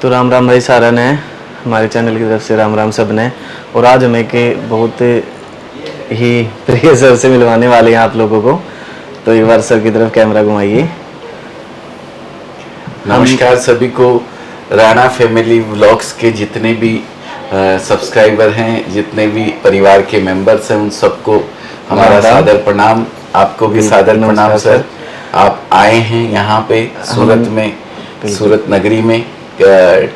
तो राम राम भाई सारा ने हमारे चैनल की तरफ से राम राम सब ने। और आज हमें के बहुत ही प्रिय सर से मिलवाने वाले हैं आप लोगों को। तो एक बार सर की तरफ कैमरा घुमाइए। नमस्कार सभी को। राणा फैमिली व्लॉग्स के जितने भी सब्सक्राइबर हैं, जितने भी परिवार के मेंबर्स हैं, उन सबको हमारा सादर प्रणाम। आपको भी सादर प्रणाम सर। आप आए हैं यहाँ पे सूरत में, सूरत नगरी में,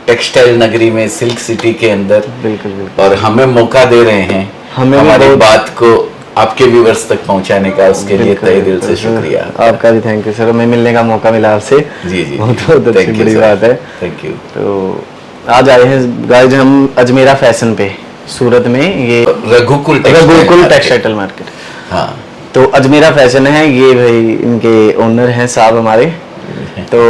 टेक्सटाइल नगरी में, सिल्क सिटी के अंदर। बिल्कुल। और हमें मौका दे रहे हैं हमारी बात को आपके व्यूअर्स तक पहुंचाने का। उसके लिए तहे दिल से शुक्रिया। आपका भी थैंक यू सर। हमें मिलने का मौका मिला आपसे। जी जी, बहुत अच्छी बड़ी बात है। Thank you. तो आज आए हैं गाइस हम अजमेरा फैशन पे, सूरत में। ये रघुकुल टेक्सटाइल मार्केट। हाँ, तो अजमेरा फैशन है ये भाई, इनके ओनर हैं साहब हमारे। तो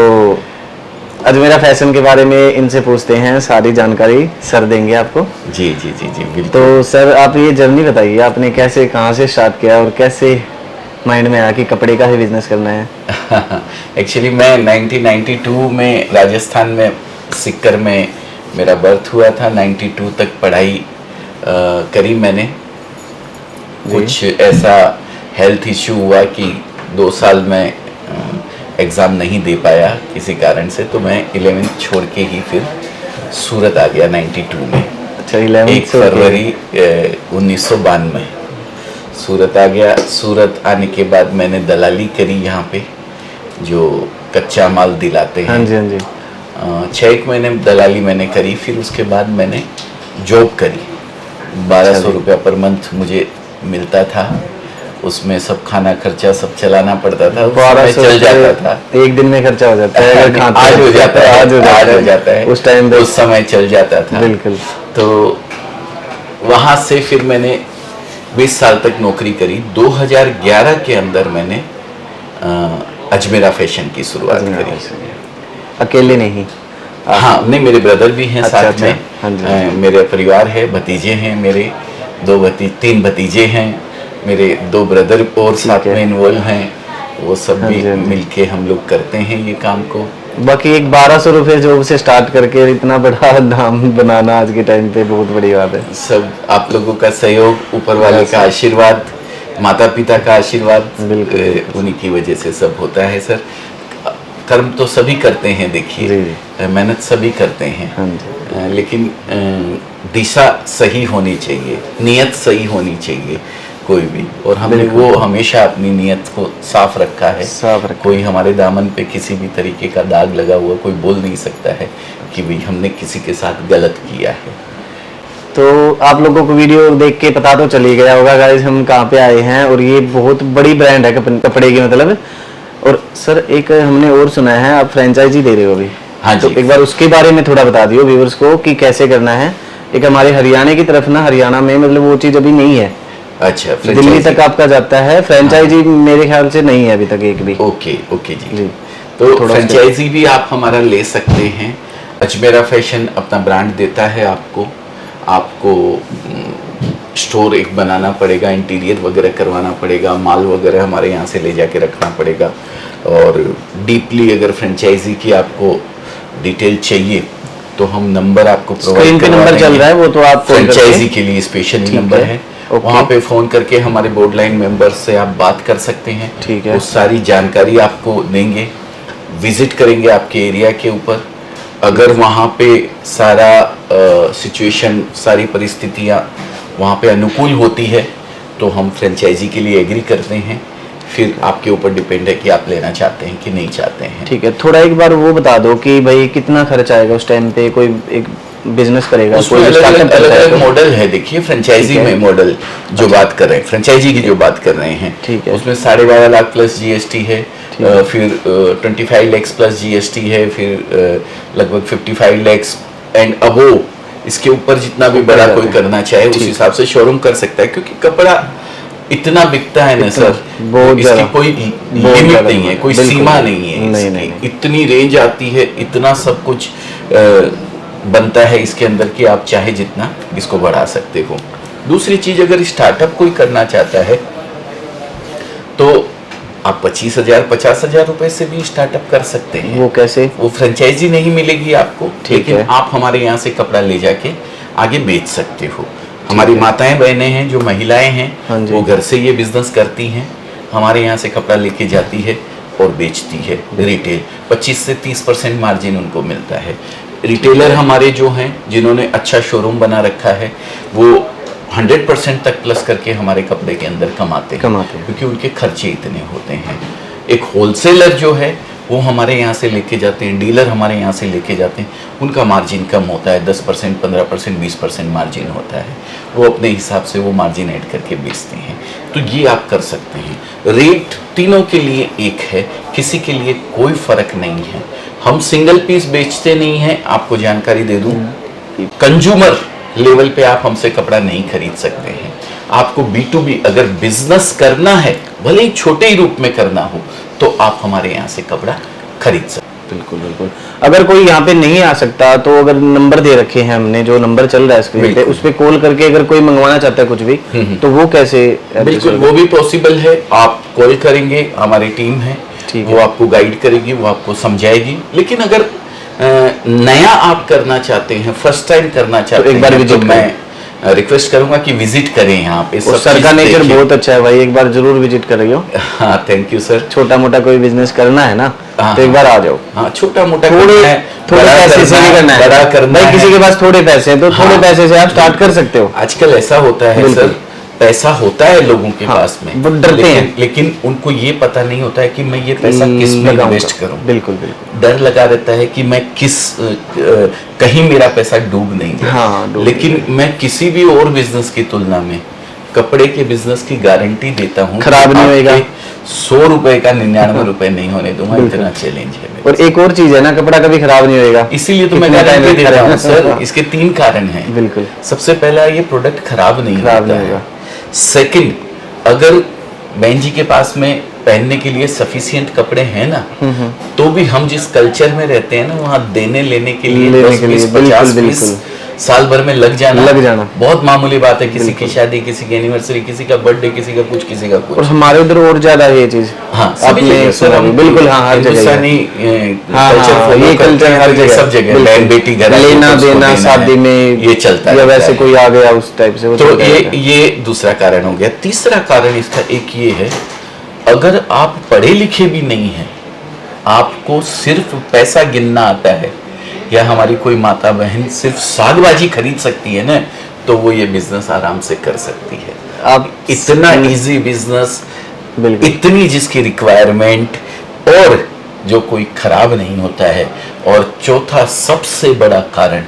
अजमेरा फैशन के बारे में इनसे पूछते हैं, सारी जानकारी सर देंगे आपको। जी जी जी जी बिल्कुल। तो सर आप ये जर्नी बताइए, आपने कैसे कहाँ से स्टार्ट किया और कैसे माइंड में आया कि कपड़े का ही बिजनेस करना है? एक्चुअली मैं 1992 में राजस्थान में सिक्कर में मेरा बर्थ हुआ था। 92 तक पढ़ाई करी मैंने। कुछ ऐसा हेल्थ इश्यू हुआ कि 2 साल में एग्ज़ाम नहीं दे पाया किसी कारण से। तो मैं 11th छोड़ के ही फिर सूरत आ गया 92 में। अच्छा, 11th 1 फरवरी 1992 सूरत आ गया। सूरत आने के बाद मैंने दलाली करी यहाँ पे, जो कच्चा माल दिलाते हैं। हाँ जी हाँ जी। 6 महीने दलाली मैंने करी। फिर उसके बाद मैंने जॉब करी। 1200 रुपया पर मंथ मुझे मिलता था। उसमें सब खाना खर्चा सब चलाना पड़ता था। 1200 चल जाता था। एक दिन में खर्चा हो जाता है। आज हो जाता है, आज हो जाता है। उस टाइम उस समय चल जाता था। बिल्कुल। तो वहाँ से फिर मैंने 20 साल तक नौकरी करी। 2011 के अंदर मैंने अजमेरा फैशन की शुरुआत करी। अकेले नहीं? हाँ, नहीं, मेरे ब्रदर भी हैं साथ में। हाँ मेरे परिवार है, भतीजे हैं मेरे, 3 भतीजे हैं मेरे, 2 ब्रदर और साथ में इन्वॉल्व हैं। वो सब भी मिलके हम लोग करते हैं ये काम को। बाकी एक 1200 रुपये जॉब से स्टार्ट करके इतना बड़ा नाम बनाना आज के टाइम पे बहुत बड़ी बात है। सब आप लोगों का सहयोग, ऊपर वाले का आशीर्वाद, माता पिता का आशीर्वाद, उन्हीं की वजह से सब होता है सर। कर्म तो सभी करते हैं, देखिए मेहनत सभी करते हैं, लेकिन दिशा सही होनी चाहिए, नियत सही होनी चाहिए कोई भी। और हमने वो हमेशा अपनी नियत को साफ रखा है। कोई हमारे दामन पे किसी भी तरीके का दाग लगा हुआ कोई बोल नहीं सकता है कि भाई हमने किसी के साथ गलत किया है। तो आप लोगों को वीडियो देख के पता तो चल ही गया होगा गाइस हम कहाँ पे आए हैं। और ये बहुत बड़ी ब्रांड है कपड़े की, मतलब। और सर एक हमने और सुना है आप फ्रेंचाइजी दे रहे हो अभी। हाँ जी। तो एक बार उसके बारे में थोड़ा बता दियो व्यूअर्स को कि कैसे करना है। एक हमारे हरियाणा की तरफ ना, हरियाणा में मतलब वो चीज़ अभी नहीं है। अच्छा, दिल्ली तक आपका जाता है फ्रेंचाइजी। हाँ। मेरे ख्याल से नहीं है अभी तक एक भी। ओके जी। तो फ्रेंचाइजी भी आप हमारा ले सकते हैं। अजमेरा फैशन अपना ब्रांड देता है आपको स्टोर एक बनाना पड़ेगा, इंटीरियर वगैरह करवाना पड़ेगा, माल वगैरह हमारे यहाँ से ले जाके रखना पड़ेगा। और डीपली अगर फ्रेंचाइजी की आपको डिटेल चाहिए तो हम नंबर आपको स्क्रीन पे नंबर चल रहा है, वो तो आप फ्रेंचाइजी के लिए स्पेशल नंबर है। वहाँ पे फ़ोन करके हमारे बोर्ड लाइन मेंबर्स से आप बात कर सकते हैं। ठीक है। वो सारी जानकारी आपको देंगे, विजिट करेंगे आपके एरिया के ऊपर। अगर वहाँ पे सारा सिचुएशन, सारी परिस्थितियाँ वहाँ पे अनुकूल होती है तो हम फ्रेंचाइजी के लिए एग्री करते हैं। फिर आपके ऊपर डिपेंड है कि आप लेना चाहते हैं कि नहीं चाहते हैं। ठीक है, थोड़ा एक बार वो बता दो कि भाई कितना खर्च आएगा उस टाइम पे कोई एक बिजनेस करेगा। उसमें अलग मॉडल है। देखिए फ्रेंचाइजी में मॉडल जो बात कर रहे हैं, फ्रेंचाइजी की जो बात कर रहे हैं, ठीक है, उसमें 12.5 लाख प्लस जीएसटी है। फिर 25 लाख प्लस जीएसटी है। फिर लगभग 55 लाख एंड अबो। इसके ऊपर जितना भी बड़ा कोई करना चाहे उस हिसाब से शोरूम कर सकता है, क्योंकि कपड़ा इतना बिकता है ना सर, इसकी कोई लिमिट नहीं है, कोई सीमा नहीं है। नहीं। इतनी रेंज आती है, इतना सब कुछ बनता है इसके अंदर कि आप चाहे जितना इसको बढ़ा सकते हो। दूसरी चीज, अगर स्टार्टअप कोई करना चाहता है तो आप 25,000 50,000 रुपए से भी स्टार्टअप कर सकते हैं। वो कैसे? वो फ्रेंचाइजी नहीं मिलेगी आपको, लेकिन है। आप हमारे यहाँ से कपड़ा ले जाके आगे बेच सकते हो। हमारी माताएं बहनें हैं, जो महिलाएं हैं, हाँ जी। वो घर से ये बिजनेस करती हैं, हमारे यहाँ से कपड़ा लेके जाती है और बेचती है रिटेल। 25 से 30% मार्जिन उनको मिलता है। रिटेलर हमारे जो हैं, जिन्होंने अच्छा शोरूम बना रखा है, वो 100% तक प्लस करके हमारे कपड़े के अंदर कमाते हैं, क्योंकि उनके खर्चे इतने होते हैं। एक होलसेलर जो है वो हमारे यहाँ से लेके जाते हैं, डीलर हमारे यहाँ से लेके जाते हैं, उनका मार्जिन कम होता है, 10%, 15%, 20% मार्जिन होता है। वो अपने हिसाब से वो मार्जिन ऐड करके बेचते हैं। तो ये आप कर सकते हैं। रेट तीनों के लिए एक है, किसी के लिए कोई फर्क नहीं है। हम सिंगल पीस बेचते नहीं हैं, आपको जानकारी दे दूं। कंज्यूमर लेवल पे आप हमसे कपड़ा नहीं खरीद सकते हैं। आपको B2B अगर बिजनेस करना है, भले ही छोटे ही रूप में करना हो, तो आप हमारे यहाँ से कपड़ा खरीद सकते हैं। बिल्कुल बिल्कुल। अगर कोई यहाँ पे नहीं आ सकता, तो अगर नंबर दे रखे हैं हमने, जो नंबर चल रहा है स्क्रीन पे, उस पे कॉल करके अगर कोई मंगवाना चाहता है कुछ भी, तो वो कैसे? बिल्कुल, वो भी पॉसिबल है। आप कॉल करेंगे, हमारी टीम है, वो आपको गाइड करेगी, वो आपको समझाएगी। लेकिन अगर नया आप करना चाहते हैं, फर्स्ट टाइम करना चाहते हैं, एक बार तो मैं रिक्वेस्ट करूंगा कि विजिट करें यहाँ पे। सर का नेचर बहुत अच्छा है भाई, एक बार जरूर विजिट करियो। हाँ, थैंक यू सर। छोटा मोटा कोई बिजनेस करना है ना, तो एक बार आ जाओ। हाँ, छोटा मोटा थोड़े पैसे से नहीं करना है, बड़ा करना है। किसी के पास थोड़े पैसे हैं, तो थोड़े पैसे से आप स्टार्ट कर सकते हो। आजकल ऐसा होता है सर, पैसा होता है लोगों के पास में, वो डरते हैं, लेकिन उनको ये पता नहीं होता है कि मैं ये पैसा किस में इन्वेस्ट करूं। बिल्कुल बिल्कुल। डर लगा रहता है कि मैं कहीं मेरा पैसा डूब नहीं जाए। हाँ, लेकिन मैं किसी भी और बिजनेस की तुलना में कपड़े के बिजनेस की गारंटी देता हूँ, खराब नहीं होएगा। 100 रुपए का 99 रुपए नहीं होने दूंगा, इतना चैलेंज है। और एक और चीज है ना, कपड़ा कभी खराब नहीं होएगा, इसीलिए तो मैं गारंटी दे रहा हूँ सर। इसके 3 कारण हैं। बिल्कुल। सबसे पहला, ये प्रोडक्ट खराब नहीं होगा। सेकंड, अगर बहन जी के पास में पहनने के लिए सफिशिएंट कपड़े हैं ना, तो भी हम जिस कल्चर में रहते हैं ना, वहाँ देने लेने के लिए 10 50 पीस साल भर में लग जाना बहुत मामूली बात है। किसी की शादी, किसी की एनिवर्सरी, किसी का बर्थडे, किसी का कुछ, किसी का कुछ। और हमारे उधर और ज्यादा है ये चीज। हाँ, बिल्कुल। हाँ, हर जगह ये कल्चर हर जगह, सब जगह बहन बेटी घर लेना देना, शादी में ये चलता है, या वैसे कोई आ गया उस टाइप से। तो ये दूसरा कारण हो गया। तीसरा कारण इसका एक ये है, अगर आप पढ़े लिखे भी नहीं हैं, आपको सिर्फ पैसा गिनना आता है, या हमारी कोई माता बहन सिर्फ सागबाजी खरीद सकती है ना, तो वो ये बिजनेस आराम से कर सकती है। अब इतना इजी बिजनेस, इतनी जिसकी रिक्वायरमेंट, और जो कोई खराब नहीं होता है। और चौथा सबसे बड़ा कारण,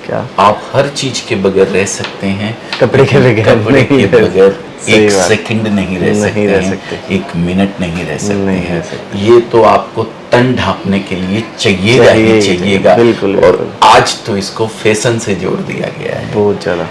क्या? आप हर चीज के बगैर रह सकते हैं, कपड़े के बगैर एक सेकंड नहीं रह सकते, एक मिनट नहीं रह सकते हैं। ये तो आपको तन ढांपने के लिए चाहिएगा। और आज तो इसको फैशन से जोड़ दिया गया है बहुत ज्यादा।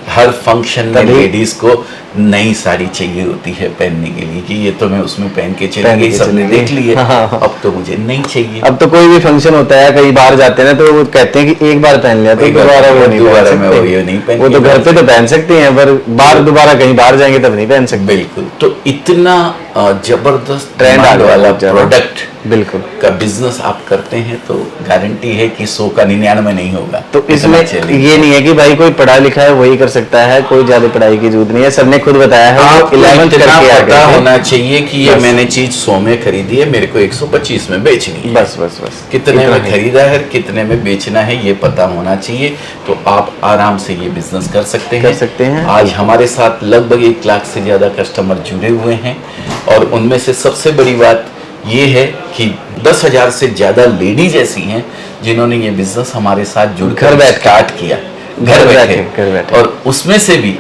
हर फंक्शन में लेडीज को नई साड़ी चाहिए होती है पहनने के लिए, कि ये तो मैं उसमें पहन के चली गई, सबने देख लिया, अब तो मुझे नहीं चाहिए। अब तो कोई भी फंक्शन होता है, कहीं बाहर जाते हैं ना, तो वो कहते हैं कि एक बार पहन लिया तो दोबारा वो नहीं पहन। वो तो घर पे तो पहन सकते हैं, पर बाहर दोबारा कहीं बाहर जाएंगे तब नहीं पहन सकते। बिल्कुल। तो इतना जबरदस्त ट्रेंड वाला प्रोडक्ट बिल्कुल का बिजनेस आप करते हैं, तो गारंटी है कि 100 का 99 नहीं होगा। तो इसमें ये नहीं है कि भाई कोई पढ़ा लिखा है वही कर सकता है, कोई ज्यादा पढ़ाई की जरूरत नहीं है। सबने खुद बताया है, आप 11th करके पता होना चाहिए कि ये मैंने चीज 100 में खरीदी है, मेरे को 125 में बेचनी है। बस कितने में खरीदा है, कितने में बेचना है, ये पता होना चाहिए। तो आप आराम से ये बिजनेस कर सकते हैं। आज हमारे साथ लगभग 1 लाख से ज्यादा कस्टमर जुड़े हुए हैं, और उनमें से सबसे बड़ी बात ये है कि 10,000 से ज्यादा लेडीज ऐसी हैं जिन्होंने ये बिजनेस हमारे साथ जुड़कर स्टार्ट किया, घर बैठे। और उसमें से भी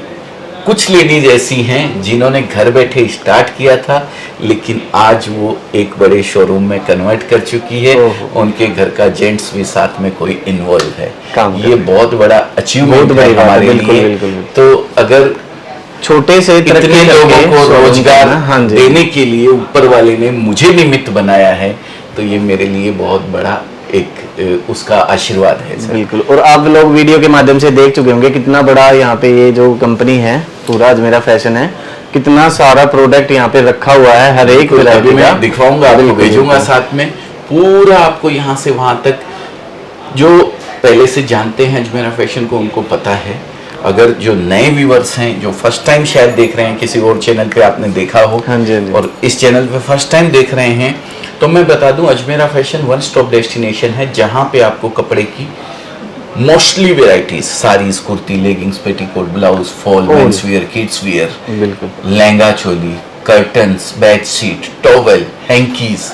कुछ लेडीज ऐसी हैं जिन्होंने घर बैठे स्टार्ट किया था, लेकिन आज वो एक बड़े शोरूम में कन्वर्ट कर चुकी है। उनके घर का जेंट्स भी साथ में कोई इन्वॉल्व है। ये बहुत बड़ा अचीवमेंट है हमारे लिए। तो अगर छोटे से इतने लोगों को रोजगार देने के लिए ऊपर वाले ने मुझे निमित्त बनाया है, तो ये मेरे लिए बहुत बड़ा एक उसका आशीर्वाद है सर। बिल्कुल। और आप लोग वीडियो के माध्यम से देख चुके होंगे कितना बड़ा यहाँ पे ये जो कंपनी है पूरा अजमेरा फैशन है, कितना सारा प्रोडक्ट यहाँ पे रखा हुआ है, हर एक अभी वैरायटी का मैं दिखवाऊंगा आपको, बिल्कुल, भेजूंगा बिल्कुल। साथ में पूरा आपको यहाँ से वहां तक। जो पहले से जानते हैं अजमेरा फैशन को उनको पता है, अगर जो नए व्यूवर्स हैं जो फर्स्ट टाइम शायद देख रहे हैं, किसी और चैनल पे आपने देखा हो हाँ जी, हाँ जी। और इस चैनल पे फर्स्ट टाइम देख रहे हैं, तो मैं बता दूं Ajmera fashion one stop destination है, जहां पे आपको कपड़े की mostly varieties, saris, kurti, leggings, petticoat, blouse, fall, men's wear, kids wear, बिल्कुल lehenga choli, curtains, bedsheet, towel, hankies,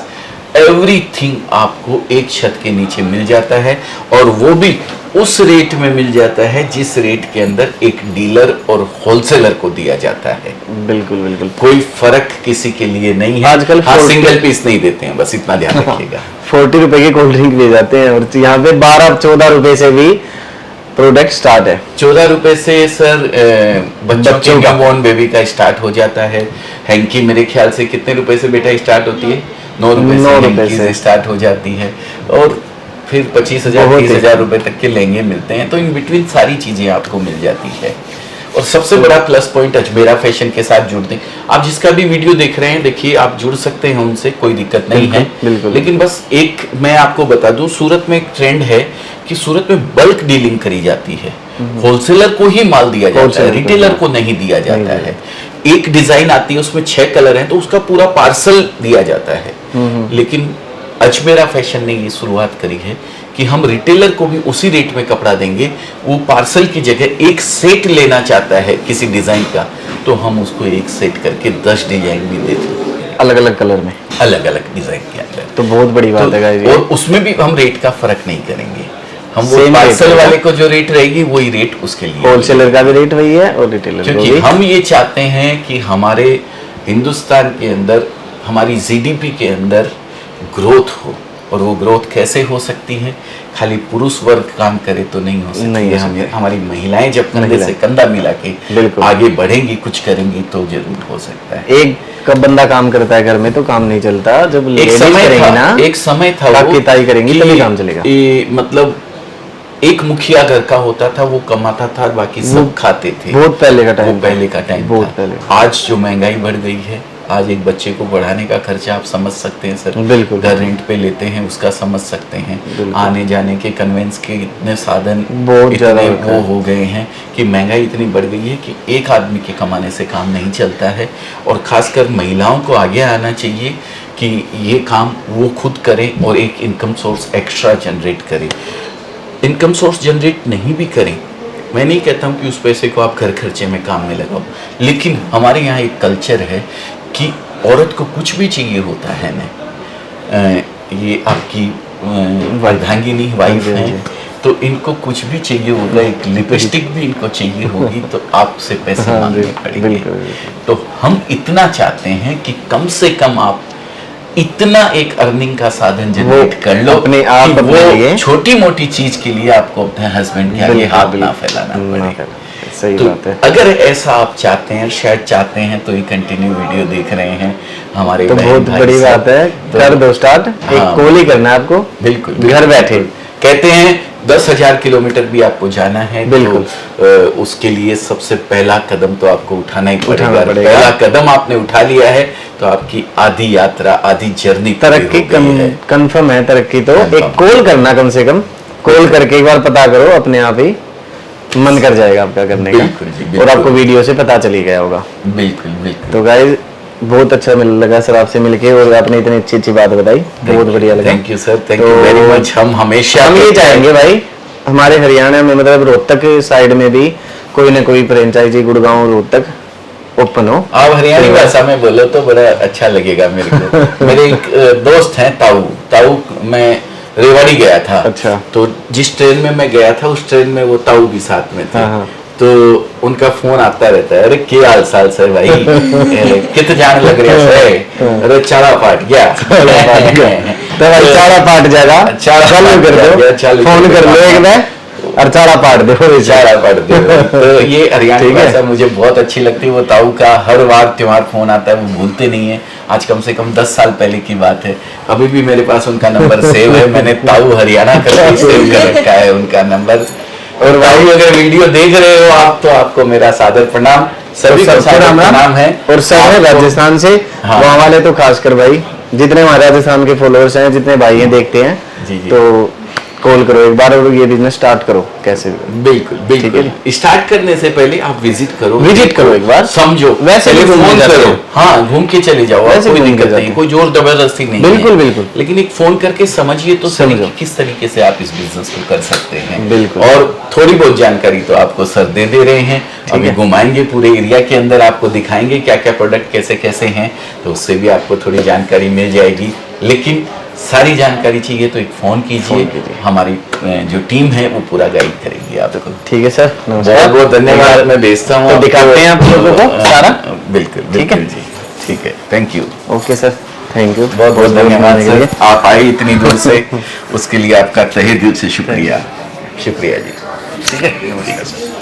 everything आपको एक छत के नीचे मिल जाता है, और वो भी उस रेट में मिल जाता है जिस रेट के अंदर एक डीलर और होलसेलर को दिया जाता है। बिल्कुल बिल्कुल। कोई फर्क किसी के लिए नहीं है। आजकल हाँ, 40 सिंगल पीस नहीं देते हैं, बस इतना ध्यान रखिएगा। 40 रुपए की कोल्ड ड्रिंक ले जाते हैं, और यहाँ पे 12-14 रुपए से भी प्रोडक्ट स्टार्ट है। 14 रुपए से सर बच्चों बच्चों के का। न्यूबॉर्न बेबी का स्टार्ट हो जाता है। हैंकी मेरे ख्याल से कितने रुपए से बेटा स्टार्ट होती है? 9 रुपए 9 से रुपए हैंकी से। स्टार्ट हो जाती है, और फिर 25,000 बहुत ही। 30,000 रुपए तक के लहंगे मिलते हैं। तो इन बिटवीन सारी चीजें आपको मिल जाती है। और सबसे बड़ा प्लस पॉइंट अजमेरा फैशन के साथ जुड़ते हैं। आप जिसका भी वीडियो देख रहे हैं, देखिए आप जुड़ सकते हैं उनसे, कोई दिक्कत नहीं है। बिल्कुल। लेकिन बस एक मैं आपको बता दूं, सूरत में एक ट्रेंड है कि सूरत में बल्क डीलिंग करी जाती है, होलसेलर को ही माल दिया जाता है, होलसेलर को। रिटेलर को नहीं दिया जाता है। एक डिजाइन आती है, उसमें 6 कलर हैं, तो उसका पूरा पार्सल दिया जाता है। लेकिन अजमेरा फैशन ने ये शुरुआत करी है कि हम रिटेलर को भी उसी रेट में कपड़ा देंगे। वो पार्सल की जगह एक सेट लेना चाहता है किसी डिजाइन का, तो हम उसको एक सेट करके 10 डिजाइन भी देते हैं, अलग अलग कलर में, अलग अलग डिजाइन के अंदर। तो बहुत बड़ी बात है गाइस। और उसमें भी हम रेट का फर्क नहीं करेंगे, हम वो Same पार्सल rate वाले को जो रेट रहेगी वही रेट उसके लिए। होलसेलर का भी रेट वही है और रिटेलर का क्योंकि भी। हम ये चाहते हैं कि हमारे हिंदुस्तान के अंदर, हमारी जीडीपी के अंदर ग्रोथ हो। और वो ग्रोथ कैसे हो सकती है? खाली पुरुष वर्ग काम करे तो नहीं हो सकती नहीं है। हो सकती। हमारी महिलाएं जब कंधे महिलाएं। से कंधा मिला के बिल्कुल। आगे बढ़ेंगी, कुछ करेंगी, तो जरूर हो सकता है। एक का बंदा काम करता है घर में तो काम नहीं चलता, जब एक लेडीज समय करेंगी था, ना, एक समय था वो ताकीताई करेंगी कि तभी काम चलेगा। मतलब एक मुखिया घर का होता था, वो कमाता था, बाकी सब खाते थे। बहुत पहले का वो टाइम, पहले का टाइम बहुत था। पहले। आज जो महंगाई बढ़ गई है, आज एक बच्चे को पढ़ाने का खर्चा आप समझ सकते हैं सर। बिल्कुल। घर रेंट पे लेते हैं, उसका समझ सकते हैं। बिल्कुल। आने जाने के कन्वेंस के इतने साधन बहुत ज्यादा इतने होता वो है। हो गए हैं कि महंगाई इतनी बढ़ गई है कि एक आदमी के कमाने से काम नहीं चलता है। और खासकर महिलाओं को आगे आना चाहिए कि ये काम वो खुद करें और एक इनकम सोर्स एक्स्ट्रा जनरेट करें। इनकम सोर्स जनरेट नहीं भी करें, मैं नहीं कहता हूँ कि उस पैसे को आप घर खर्चे में काम में लगाओ, लेकिन हमारे यहाँ एक कल्चर है कि औरत को कुछ भी चाहिए होता है ना, ये आपकी अर्धांगिनी वाइफ हाँ जी, हाँ है, तो इनको कुछ भी चाहिए होगा, एक लिपस्टिक भी इनको चाहिए होगी, तो आपसे पैसे हाँ जी, मांगने पड़ेंगे। बिल्कुल, बिल्कुल। तो हम इतना चाहते हैं कि कम से कम आप इतना एक अर्निंग का साधन जनरेट कर लो अपने आप कि अपने लिए। वो छोटी मोटी चीज के लिए आपको अपने हस्बैंड के आगे बिल्कुल, हाथ ना बिल्कुल। फैलाना ना पड़े। फैलाना, सही तो बात है। अगर ऐसा आप चाहते हैं, शायद चाहते हैं, तो ये कंटिन्यू वीडियो देख रहे हैं हमारे तो बहन बहुत भाई बड़ी सब, बात है, तो कर दो स्टार्ट। हाँ। एक कॉल ही करना है आपको, बिल्कुल घर बैठे। कहते हैं 10,000 किलोमीटर भी आपको जाना है, बिल्कुल। तो उसके लिए सबसे पहला कदम तो आपको उठाना ही उठाना पड़ेगा। पड़ेगा। पहला कदम आपने उठा लिया है तो आपकी आधी यात्रा, आधी जर्नी तरक्की कंफर्म है। तरक्की तो Confirm। एक कॉल करना, कम से कम कॉल करके एक बार पता करो, अपने आप ही मन कर जाएगा आपका करने बिल्कुल जी, का। बिल्कुल। और आपको वीडियो से पता चली गया होगा। बिल्कुल बिल्कुल। तो गाइस बहुत अच्छा लगा सर आपसे मिलके, और आपने इतनी अच्छी अच्छी बात बताई, बहुत बढ़िया लगा। थैंक यू सर, थैंक तो यू वेरी मच। हम हमेशा हम ये चाहेंगे भाई, हमारे हरियाणा में मतलब रोहतक साइड में भी कोई ना कोई फ्रेंचाइजी, गुड़गांव रोहतक ओपन हो। आप हरियाणी भाषा में बोलो तो बड़ा अच्छा लगेगा मेरे को। मेरे एक दोस्त हैं ताऊ, मैं रेवाड़ी गया था। अच्छा। तो जिस ट्रेन में मैं गया था, उस ट्रेन में वो ताऊ भी साथ में थे। हाँ, हाँ। तो उनका फोन आता रहता है, अरे क्या हाल साल सर भाई, कित जान लग रहा है, अरे चारा पाट गया। तो भाई चारा पाट जाएगा, चारा चालू पाट कर गया, दो, चालू फोन कर कर दो। लो एक बार और चारा पाट दो। चारा पाट दो। तो ये हरियाणा ठीक है। भाषा मुझे बहुत अच्छी लगती है। वो ताऊ का हर बार त्योहार फोन आता है, वो भूलते नहीं है। आज कम से कम 10 साल पहले की बात है, अभी भी मेरे पास उनका नंबर सेव है। मैंने ताऊ हरियाणा करके सेव कर रखा है उनका नंबर। और भाई अगर वीडियो देख रहे हो आप, तो आपको मेरा सादर प्रणाम। सभी तो को सबको राम राम नाम है। और सब है आपको- राजस्थान से, हाँ। वहाँ वाले तो खासकर भाई, जितने हमारे राजस्थान के फॉलोअर्स हैं, जितने भाई हैं देखते हैं, जी, जी। तो कॉल करो एक बार और ये बिजनेस स्टार्ट करो कैसे भी। बिल्कुल ठीक है बिल्कुल, स्टार्ट करने से पहले आप विजिट करो, विजिट देखो, करो एक बार, समझो, वैसे भी घूम फोन के जाते करो, हैं। हाँ घूम के चले जाओ, वैसे कोई घूम के दिक्कत जाते नहीं, हैं। कोई जोर जबरदस्ती नहीं बिल्कुल, है। बिल्कुल। लेकिन एक फोन करके समझिए तो सही समझो। कि किस तरीके से आप इस बिजनेस को कर सकते हैं। बिल्कुल। और थोड़ी बहुत जानकारी तो आपको सर दे रहे हैं, अभी है। घुमाएंगे पूरे एरिया के अंदर, आपको दिखाएंगे क्या क्या प्रोडक्ट कैसे कैसे हैं, तो उससे भी आपको थोड़ी जानकारी मिल जाएगी। लेकिन सारी जानकारी चाहिए तो एक फोन कीजिए, हमारी जो टीम है वो पूरा गाइड करेगी आपको। ठीक है सर, बहुत बहुत धन्यवाद, मैं भेजता हूँ तो आपको। दिखाते हैं आप लोगों को सारा। बिल्कुल ठीक है? बिल्कुल जी, ठीक है, thank you. Okay sir, thank you, बहुत बहुत धन्यवाद मिलने के लिए। सर, आप आए इतनी दूर से, उसके लिए आपका तहे दिल से शुक्रिया, शुक्रिया जी। ठीक है, ठीक है सर।